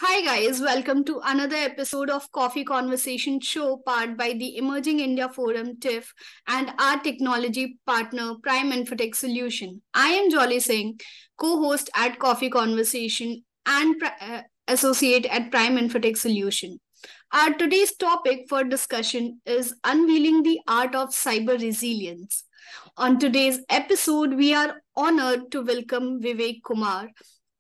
Hi guys, welcome to another episode of Coffee Conversation Show powered by the Emerging India Forum TIFF and our technology partner Prime Infotech Solution. I am Jolly Singh, co-host at Coffee Conversation and associate at Prime Infotech Solution. Our today's topic for discussion is unveiling the art of cyber resilience. On today's episode, we are honored to welcome Vivek Kumar,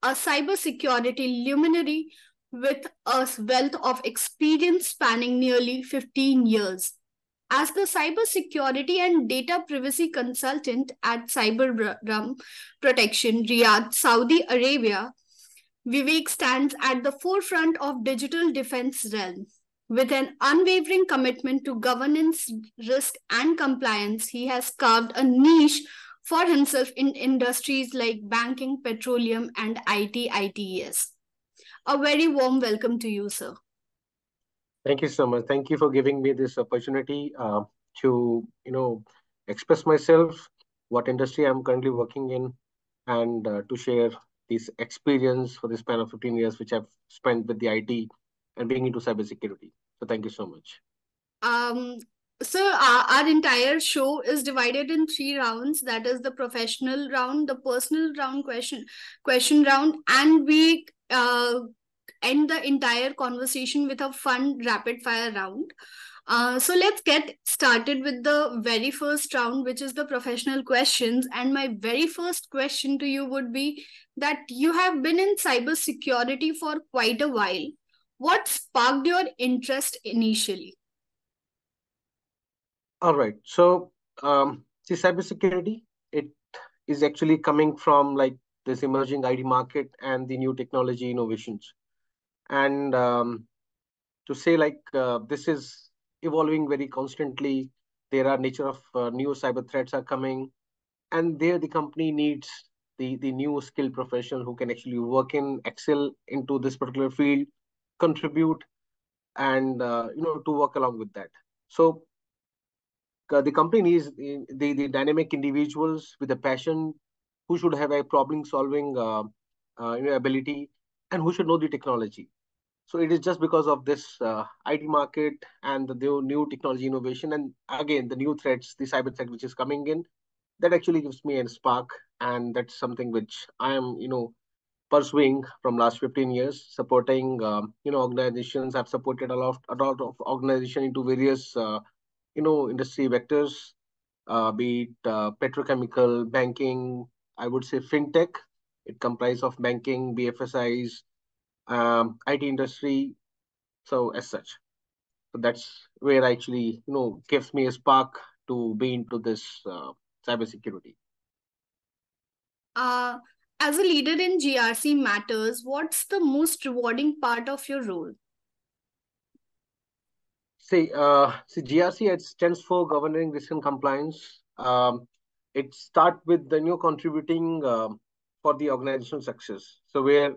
a cybersecurity luminary with a wealth of experience spanning nearly 15 years. As the cybersecurity and data privacy consultant at Cyber Protection Riyadh, Saudi Arabia, Vivek stands at the forefront of digital defense realm. With an unwavering commitment to governance, risk, and compliance, he has carved a niche for himself in industries like banking, petroleum, and ITES. A very warm welcome to you, sir. Thank you so much. Thank you for giving me this opportunity to, express myself, what industry I'm currently working in, and to share this experience for the span of 15 years, which I've spent with the IT and being into cybersecurity. So thank you so much. Um, our entire show is divided in three rounds. That is the professional round, the personal round, question round, and we end the entire conversation with a fun rapid fire round. So let's get started with the very first round, which is the professional questions. And my very first question to you would be that you have been in cybersecurity for quite a while. What sparked your interest initially? All right. So, see, cybersecurity, it is actually coming from like this emerging ID market and the new technology innovations. And to say like this is evolving very constantly. There are nature of new cyber threats are coming, and there the company needs the new skilled professional who can actually work in excel into this particular field, contribute, and to work along with that. So the company needs the dynamic individuals with a passion who should have a problem solving ability and who should know the technology. So it is just because of this IT market and the new technology innovation, and again the new threats, the cyber threat which is coming in, that actually gives me a spark, and that's something which I am, pursuing from last 15 years, supporting organizations. I've supported a lot of organization into various industry vectors, be it petrochemical, banking. I would say fintech. It comprises of banking, BFSIs, IT industry. So as such, so that's where actually gives me a spark to be into this cybersecurity. Uh, as a leader in GRC matters, what's the most rewarding part of your role? See, GRC, it stands for Governing Risk and Compliance. It start with the new contributing for the organizational success. So where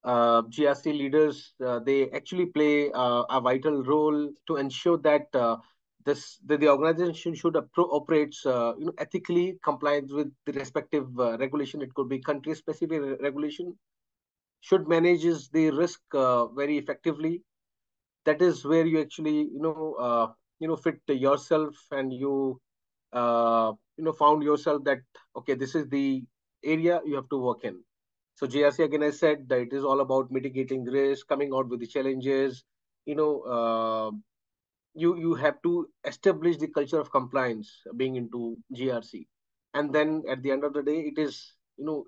GRC leaders, they actually play a vital role to ensure that the organization should operates ethically, compliant with the respective regulation. It could be country specific regulation. Should manages the risk very effectively. That is where you actually fit yourself, and you found yourself that okay, this is the area you have to work in. So GRC, again, I said that it is all about mitigating risk, coming out with the challenges. You know, you have to establish the culture of compliance being into GRC, and then at the end of the day, it is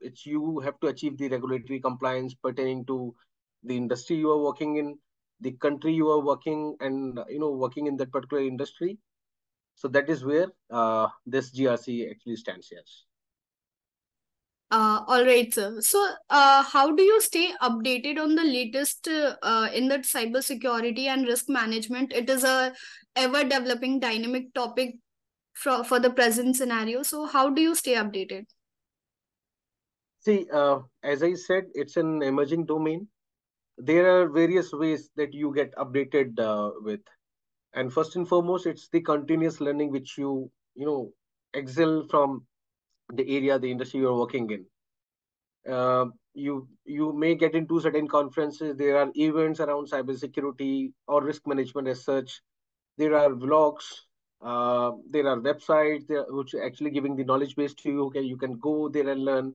it's you have to achieve the regulatory compliance pertaining to the industry you are working in, the country you are working, and working in that particular industry. So that is where this GRC actually stands. Yes. All right, sir. So, how do you stay updated on the latest in the cybersecurity and risk management? It is a ever developing dynamic topic for the present scenario. So, how do you stay updated? See, as I said, it's an emerging domain. There are various ways that you get updated with, and first and foremost, it's the continuous learning which you excel from the area, the industry you're working in. You may get into certain conferences. There are events around cybersecurity or risk management as such. There are vlogs. There are websites which are actually giving the knowledge base to you. Okay, you can go there and learn.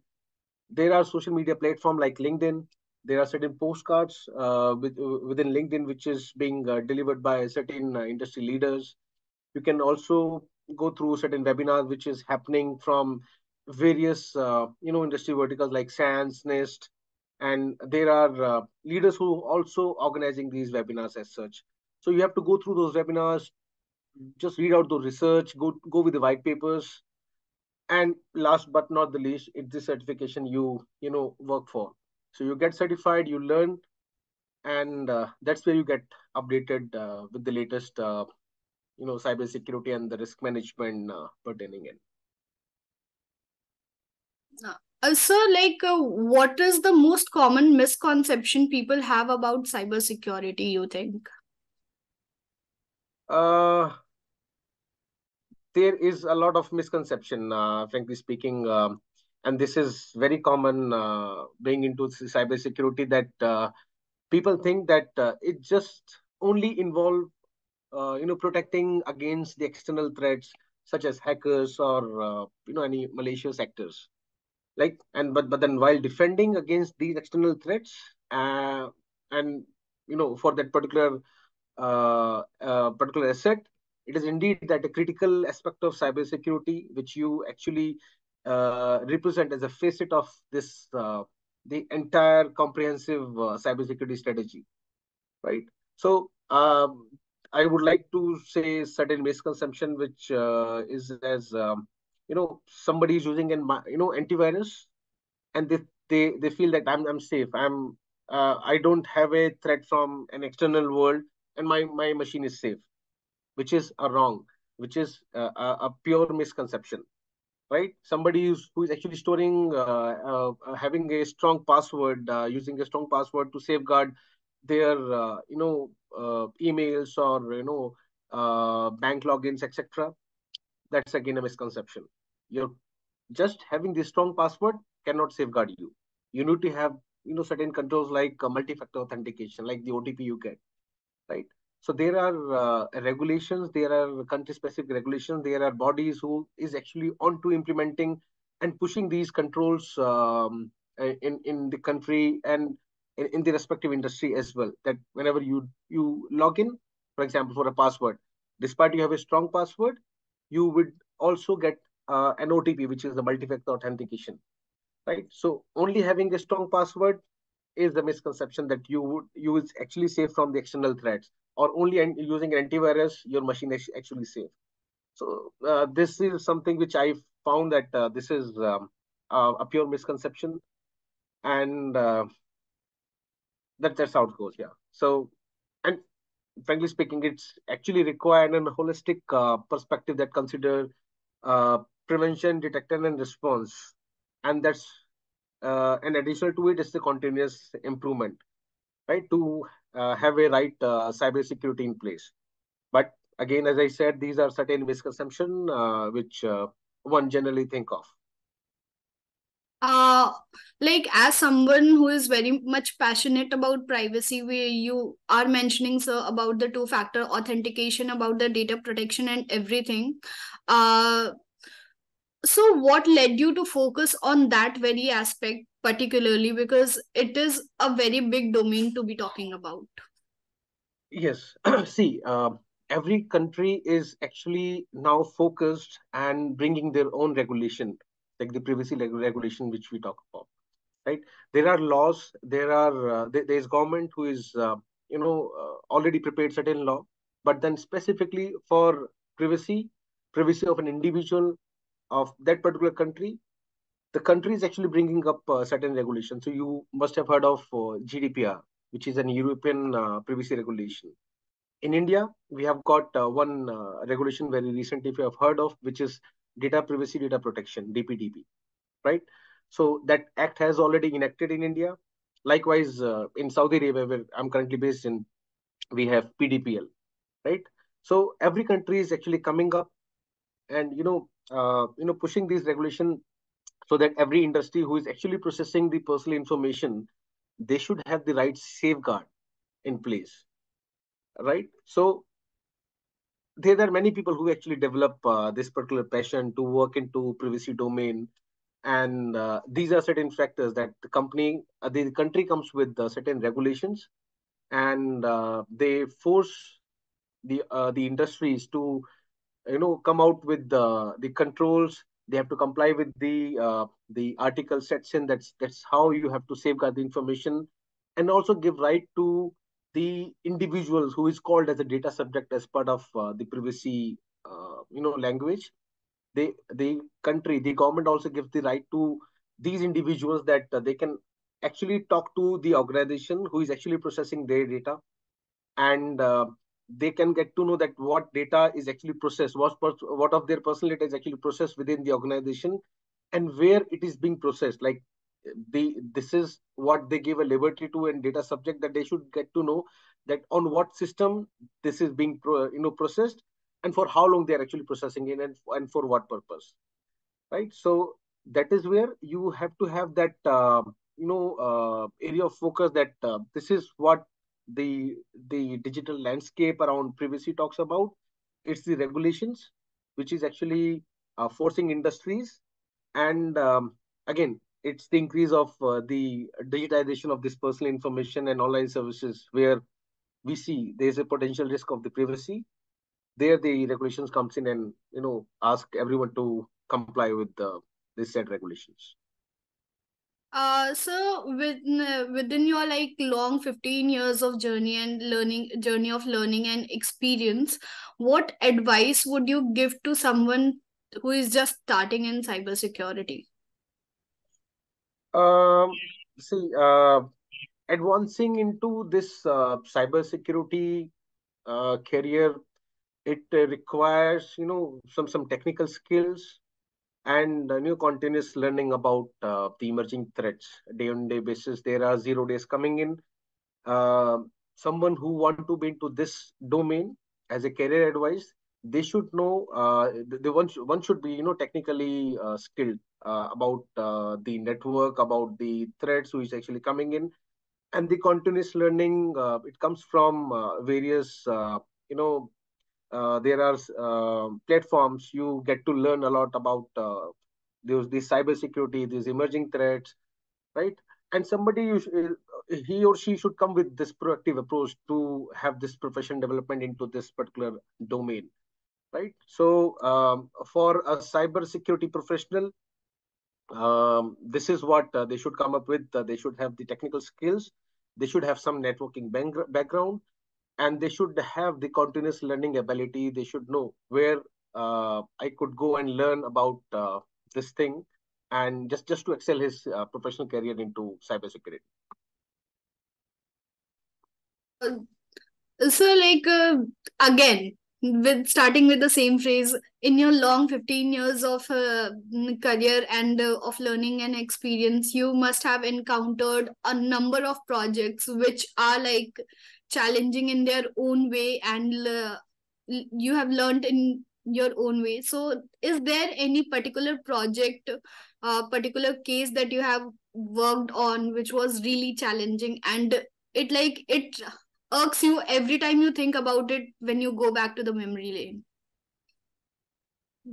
There are social media platform like LinkedIn. There are certain postcards within LinkedIn which is being delivered by certain industry leaders. You can also go through certain webinars which is happening from various industry verticals like SANS, NIST, and there are leaders who also organizing these webinars as such. So you have to go through those webinars, just read out the research, go with the white papers, and last but not the least, it's the certification you work for. So you get certified, you learn, and that's where you get updated with the latest cybersecurity and the risk management pertaining in. What is the most common misconception people have about cybersecurity, you think? uh there is a lot of misconception, frankly speaking, and this is very common being into cybersecurity, that people think that it just only involve protecting against the external threats such as hackers or any malicious actors, like, and but then while defending against these external threats, and for that particular asset, it is indeed that a critical aspect of cybersecurity which you actually represent as a facet of this the entire comprehensive cybersecurity strategy, right? So I would like to say certain misconception which is as somebody is using an antivirus, and they feel that I'm safe. I don't have a threat from an external world, and my machine is safe, which is a wrong, which is a pure misconception, right? Somebody who is actually storing having a strong password, using a strong password to safeguard their emails or bank logins, etc. That's again a misconception. You're just having this strong password cannot safeguard you. You need to have certain controls like multi-factor authentication, like the OTP you get, right? So there are regulations, there are country specific regulations, there are bodies who is actually on to implementing and pushing these controls in the country and in the respective industry as well, that whenever you log in, for example, for a password, despite you have a strong password, you would also get an OTP, which is the multi-factor authentication, right? So only having a strong password is the misconception that you is actually safe from the external threats, or only using an antivirus your machine is actually safe. So this is something which I found that this is a pure misconception, and that's how it goes. Yeah. So, and frankly speaking, it's actually required a holistic perspective that consider prevention, detection, and response, and that's an additional to it is the continuous improvement, right? To have a right cybersecurity in place. But again, as I said, these are certain misconceptions which one generally think of. uh as someone who is very much passionate about privacy, where you are mentioning, sir, about the two factor authentication, about the data protection and everything, uh so what led you to focus on that very aspect particularly, because it is a very big domain to be talking about? Yes. See, every country is actually now focused and bringing their own regulation, like the privacy regulation which we talk about, right? There are laws, there's government who is already prepared certain law, but then specifically for privacy of an individual of that particular country, the country is actually bringing up certain regulations. So you must have heard of GDPR, which is an European privacy regulation. In India, we have got one regulation very recently, if you have heard of, which is Data Privacy Data Protection, DPDP, right? So that act has already enacted in India. Likewise, in Saudi Arabia, where I'm currently based in, we have PDPL, right? So every country is actually coming up and pushing these regulation so that every industry who is actually processing the personal information, they should have the right safeguard in place, right? So there are many people who actually develop this particular passion to work into privacy domain, and these are certain factors that the country comes with certain regulations, and they force the industries to come out with the controls. They have to comply with the article sets in. That's how you have to safeguard the information, and also give right to the individuals who is called as a data subject as part of the privacy language. The government also gives the right to these individuals that they can actually talk to the organization who is actually processing their data, and they can get to know that what data is actually processed, what of their personal data is actually processed within the organization, and where it is being processed. Like this is what they give a liberty to and data subject, that they should get to know that on what system this is being processed, and for how long they are actually processing it, and for what purpose, right? So that is where you have to have that area of focus, that this is what the the digital landscape around privacy talks about. It's the regulations which is actually forcing industries, and again, it's the increase of the digitization of this personal information and online services, where we see there's a potential risk of the privacy. There the regulations comes in and ask everyone to comply with these said regulations. So within your like long 15 years of journey of learning and experience, what advice would you give to someone who is just starting in cybersecurity? um, See, advancing into this cybersecurity career, it requires some technical skills, and new continuous learning about the emerging threats. Day on day basis, there are 0 days coming in. uh, Someone who want to be into this domain, as a career advice, they should know, one should be technically skilled about the network, about the threats who is actually coming in. And the continuous learning, it comes from various there are platforms. You get to learn a lot about these cyber security, these emerging threats, right? And somebody, he or she should come with this proactive approach to have this profession development into this particular domain, right? So for a cyber security professional, this is what they should come up with. They should have the technical skills, they should have some networking background, and they should have the continuous learning ability. They should know where I could go and learn about this thing, and just to excel his professional career into cybersecurity. Uh, so like again, with starting with the same phrase, in your long 15 years of career and of learning and experience, you must have encountered a number of projects which are like challenging in their own way, and you have learned in your own way. So is there any particular project, particular case that you have worked on which was really challenging, and it irks you every time you think about it when you go back to the memory lane?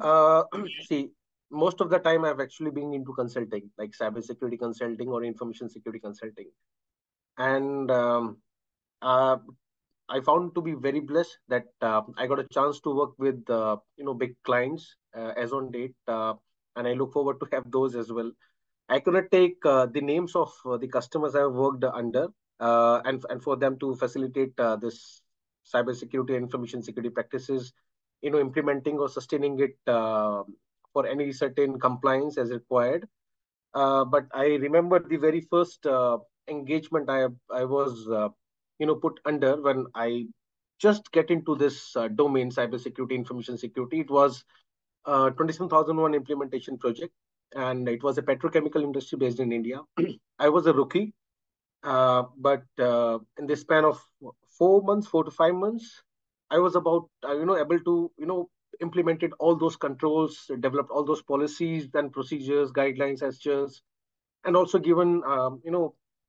Uh, See, most of the time I've actually been into consulting, like cybersecurity consulting or information security consulting, and uh, I found to be very blessed that I got a chance to work with big clients as on date, and I look forward to have those as well. I could not take the names of the customers I have worked under, and for them to facilitate this cybersecurity and information security practices, implementing or sustaining it for any certain compliance as required. But I remember the very first engagement I was put under when I just get into this domain, cybersecurity, information security. It was 27001 implementation project, and it was a petrochemical industry based in India. I was a rookie, but in the span of 4 months, 4 to 5 months, I was about able to implemented all those controls, developed all those policies and procedures, guidelines, gestures, and also given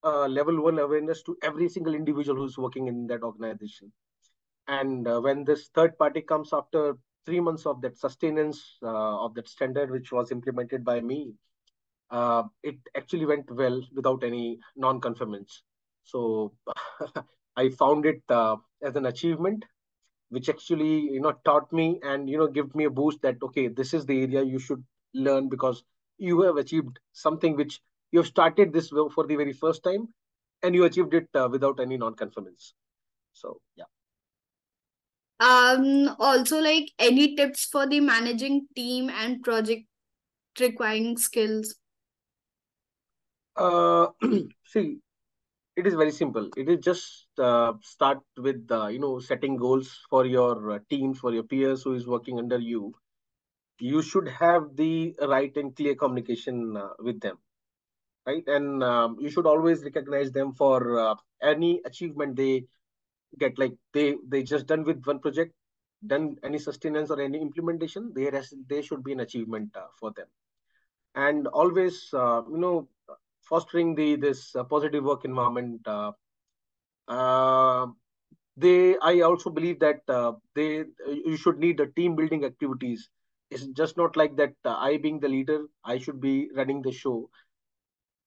level one awareness to every single individual who's working in that organization. And when this third party comes after 3 months of that sustenance of that standard, which was implemented by me, it actually went well without any non-conformance. So I found it as an achievement, which actually taught me and give me a boost that okay, this is the area you should learn, because you have achieved something which you have started this for the very first time, and you achieved it without any non-conformance. So yeah. Also, like, any tips for the managing team and project requiring skills? See, it is very simple. It is just start with setting goals for your teams, for your peers who is working under you. You should have the right and clear communication with them, right? And you should always recognize them for any achievement they get. Like they just done with one project, done any sustenance or any implementation, there should be an achievement for them. And always fostering the this positive work environment. Uh, they I also believe that they you should need the team building activities. It's just not like that I being the leader, I should be running the show.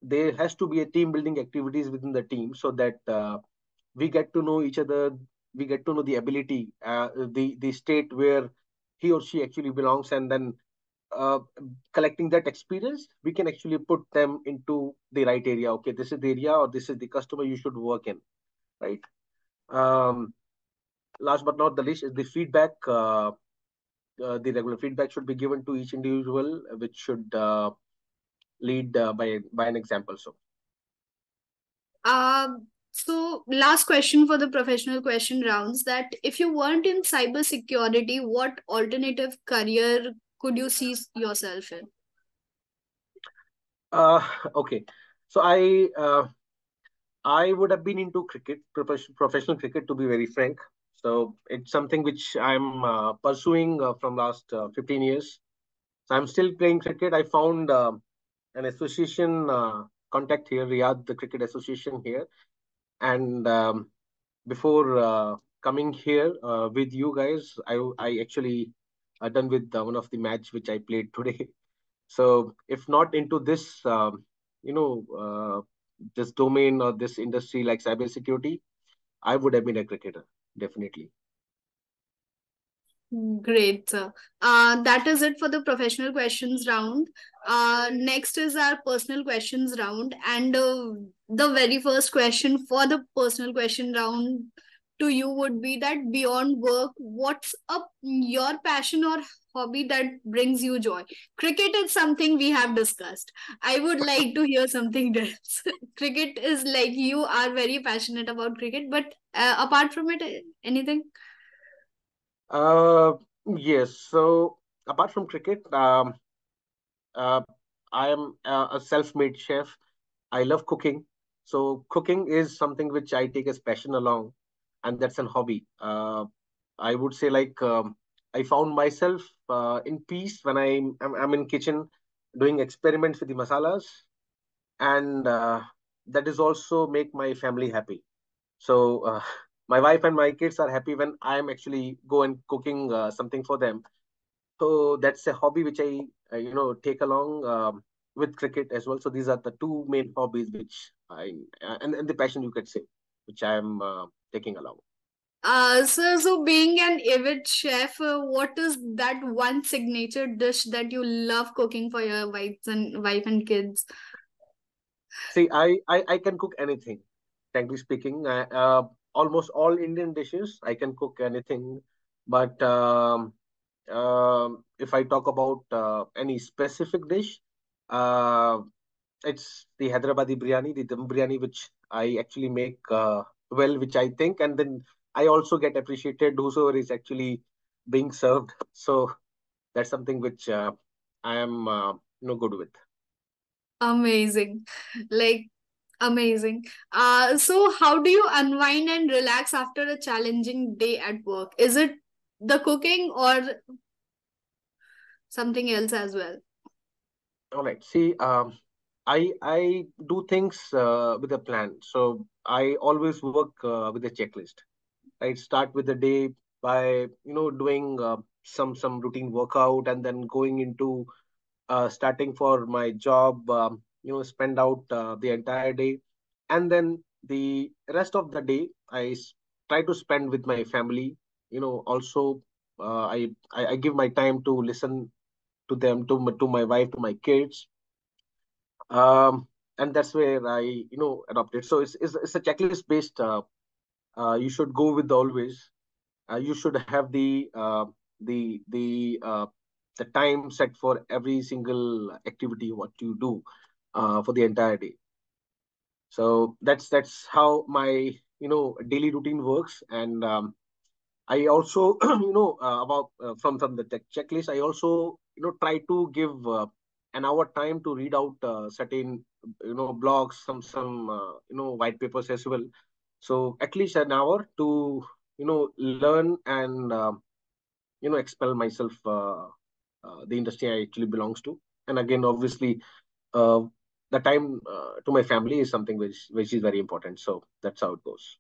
There has to be a team building activities within the team, so that we get to know each other, we get to know the ability, the state where he or she actually belongs, and then uh, collecting that experience, we can actually put them into the right area. Okay, this is the area, or this is the customer you should work in, right? um, Last but not the least is the feedback. The regular feedback should be given to each individual, which should lead by an example. So So last question for the professional question rounds, that if you weren't in cybersecurity, what alternative career could you see yourself in? uh, okay, so I would have been into cricket, professional cricket, to be very frank. So it's something which I'm pursuing from last 15 years. So I'm still playing cricket. I found an association contact here, Riyadh, the Cricket Association here. And before coming here with you guys, I actually done with one of the match which I played today. So if not into this, you know, uh, this domain or this industry like cybersecurity, I would have been a cricketer, definitely. Great, sir. That is it for the professional questions round. Next is our personal questions round. And the very first question for the personal question round to you would be that beyond work, what's up your passion or hobby that brings you joy? Cricket is something we have discussed. I would like to hear something else. Cricket is like you are very passionate about cricket, but apart from it, anything? Uh, yes. So apart from cricket, uh, I am a self-made chef. I love cooking. So cooking is something which I take as passion along, and that's an hobby. I would say like I found myself in peace when I'm in kitchen doing experiments with the masalas, and that is also make my family happy. So my wife and my kids are happy when I am actually go and cooking something for them. So that's a hobby which I take along with cricket as well. So these are the two main hobbies which and the passion you could say, which I am taking along. So being an avid chef, what is that one signature dish that you love cooking for your wife and kids? See, I can cook anything. Frankly speaking, almost all Indian dishes I can cook anything. But if I talk about any specific dish, uh, it's the Hyderabadi biryani, the dum biryani, which I actually make well, which I think, and then I also get appreciated whosoever is actually being served. So that's something which I am good with. Amazing, like amazing. So how do you unwind and relax after a challenging day at work? Is it the cooking or something else as well? All right. See, I do things with a plan. So I always work with a checklist. I start with the day by doing some routine workout, and then going into starting for my job. Spend out the entire day, and then the rest of the day try to spend with my family. Also, I give my time to listen to them, to my wife, to my kids, and that's where I adopt it. So it's a checklist based. You should go with always. You should have the the uh, the time set for every single activity what you do for the entire day. So that's how my daily routine works. And I also about from the tech checklist, I also try to give an hour time to read out certain blogs, some white papers as well. So at least an hour to learn and expel myself the industry I actually belongs to. And again, obviously, uh, the time to my family is something which is very important. So that's how it goes.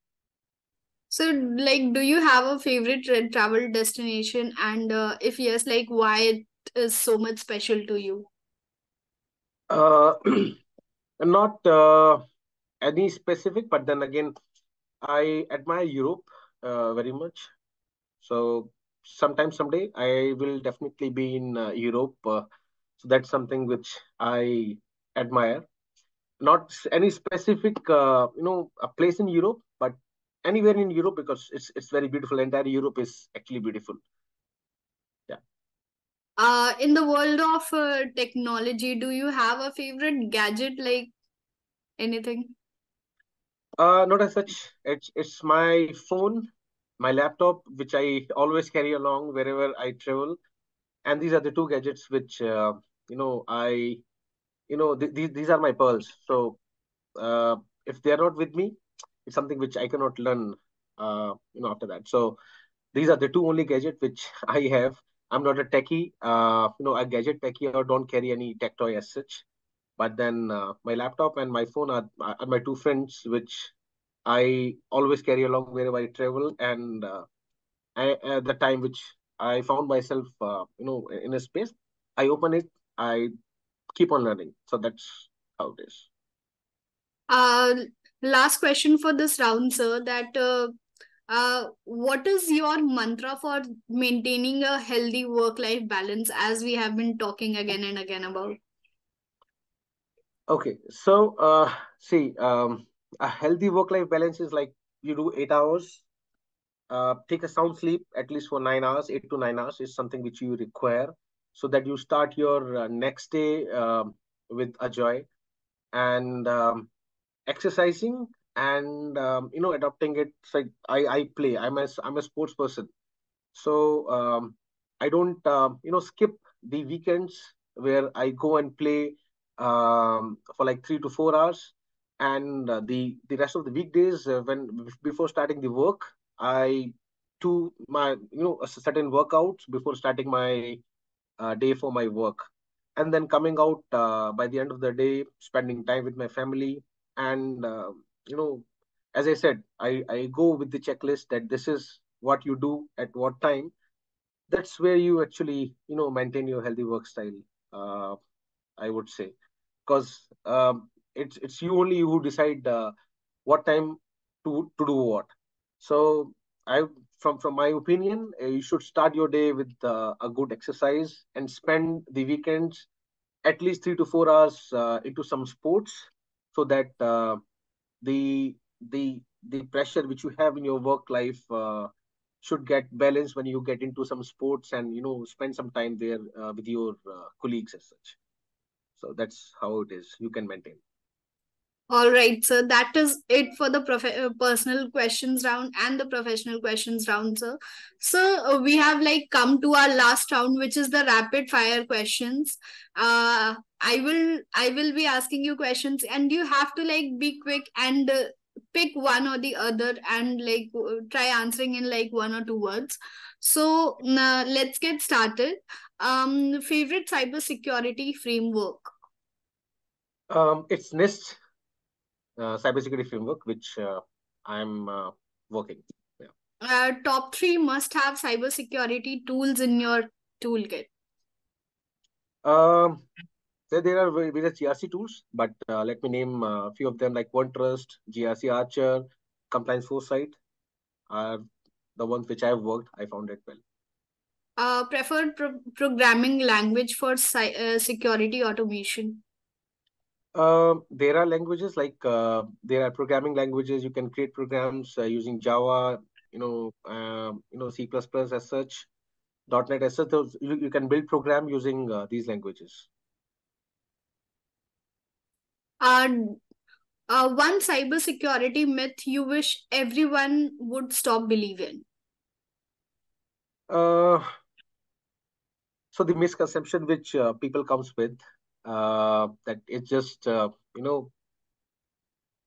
So, like, do you have a favorite travel destination? And if yes, like, why it is so much special to you? Uh, Not any specific, but then again, I admire Europe very much. So sometime, someday, I will definitely be in Europe. So that's something which I admire. Not any specific, a place in Europe, but anywhere in Europe, because it's very beautiful. Entire Europe is actually beautiful. Yeah. In the world of technology, do you have a favorite gadget, like anything? Not as such. It's my phone, my laptop, which I always carry along wherever I travel, and these are the two gadgets which I these are my pearls. So if they are not with me, it's something which I cannot learn. After that. So these are the two only gadgets which I have. I'm not a techie, a gadget techie, or don't carry any tech toy as such. But then my laptop and my phone are my two friends, which I always carry along wherever I travel. And at the time which I found myself, in a space, I open it, I keep on learning. So that's how it is. Uh, Last question for this round, sir. That what is your mantra for maintaining a healthy work-life balance, as we have been talking again and again about? Okay, so see, a healthy work-life balance is like you do 8 hours, take a sound sleep at least for 9 hours. 8 to 9 hours is something which you require, so that you start your next day with a joy. And exercising and adopting it. It's like I play. I'm a sports person. So I don't skip the weekends where I go and play for like 3 to 4 hours. And the rest of the weekdays, when before starting the work, I do my certain workouts before starting my day for my work. And then coming out by the end of the day, spending time with my family. And you know as I said, I go with the checklist that this is what you do at what time. That's where you actually maintain your healthy work style, uh, I would say. Because it's you only who decide what time to do what. So I from my opinion, you should start your day with a good exercise and spend the weekends at least 3 to 4 hours into some sports, so that the the pressure which you have in your work life should get balanced when you get into some sports, and spend some time there with your colleagues as such. So that's how it is you can maintain. All right, sir. That is it for the personal questions round and the professional questions round, sir. So we have like come to our last round, which is the rapid fire questions. I will be asking you questions, and you have to like be quick and pick one or the other and like try answering in like 1 or 2 words. So let's get started. Favorite cybersecurity framework? It's NIST, cybersecurity framework, which I'm working. Yeah. Top three must-have cybersecurity tools in your toolkit. Um, there are various GRC tools, but let me name a few of them like OneTrust, GRC Archer, Compliance Foresight are the ones which I've worked. I found it well. Preferred programming language for security automation. There are languages like there are programming languages. You can create programs using Java, C++ as such, .NET as such. You can build program using these languages. Uh, One cybersecurity myth you wish everyone would stop believing. Uh, so the misconception which people comes with that it's just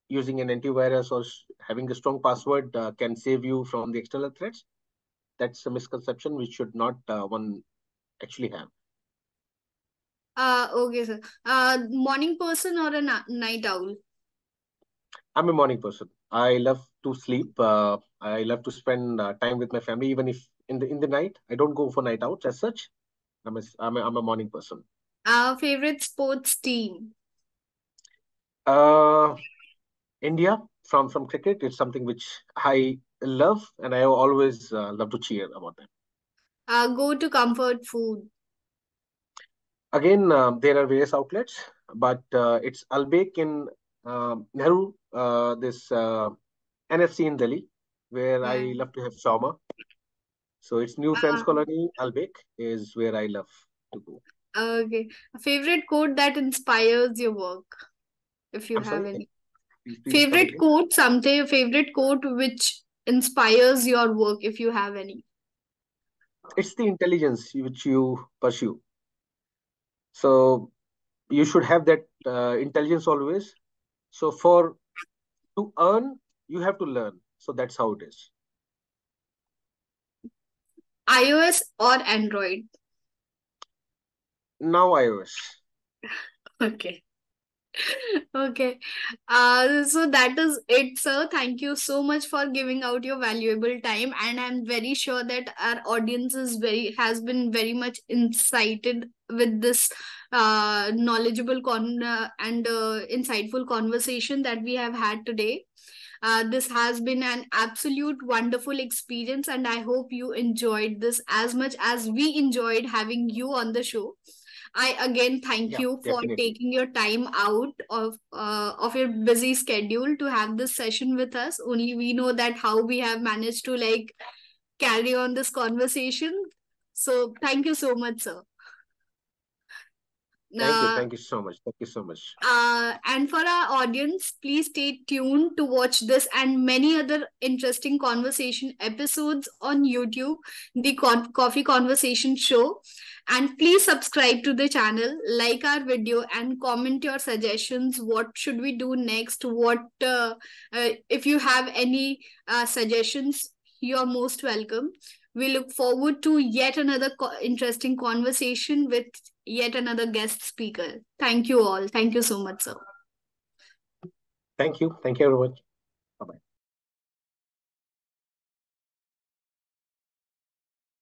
using an antivirus or having a strong password can save you from the external threats. That's a misconception which should not one actually have. Okay, sir. Morning person or a night owl? I'm a morning person. I love to sleep. I love to spend time with my family, even if in the night. I don't go for night outs as such. I'm a morning person. Favorite sports team? Uh, India from cricket is something which I love, and I always love to cheer about them. Go to comfort food. Again, there are various outlets, but it's Albek in Nehru, this NFC in Delhi, where I Hmm. love to have shawarma. So it's New Friends Uh, Colony, Albek is where I love to go. okay. Favorite quote that inspires your work, if you I'm have sorry, any. please come Favorite again. quote, someday, favorite quote which inspires your work, if you have any. It's the intelligence which you pursue. So you should have that intelligence always. So for to earn, you have to learn. So that's how it is. iOS or Android? Now iOS. Okay. Okay. So that is it, sir. Thank you so much for giving out your valuable time, and I'm very sure that our audience has been very much incited with this knowledgeable and insightful conversation that we have had today. This has been an absolute wonderful experience, and I hope you enjoyed this as much as we enjoyed having you on the show. I again thank Yeah, you for definitely. taking your time out of your busy schedule to have this session with us. Only we know that how we have managed to like carry on this conversation. So thank you so much, sir. Thank you. Uh, Thank you so much. Thank you so much. and for our audience, please stay tuned to watch this and many other interesting conversation episodes on YouTube, the Coffee Conversation Show. And please subscribe to the channel, like our video, and comment your suggestions. What should we do next? If you have any suggestions, you're most welcome. We look forward to yet another interesting conversation with yet another guest speaker. Thank you all. Thank you so much, sir. Thank you. Thank you, everyone.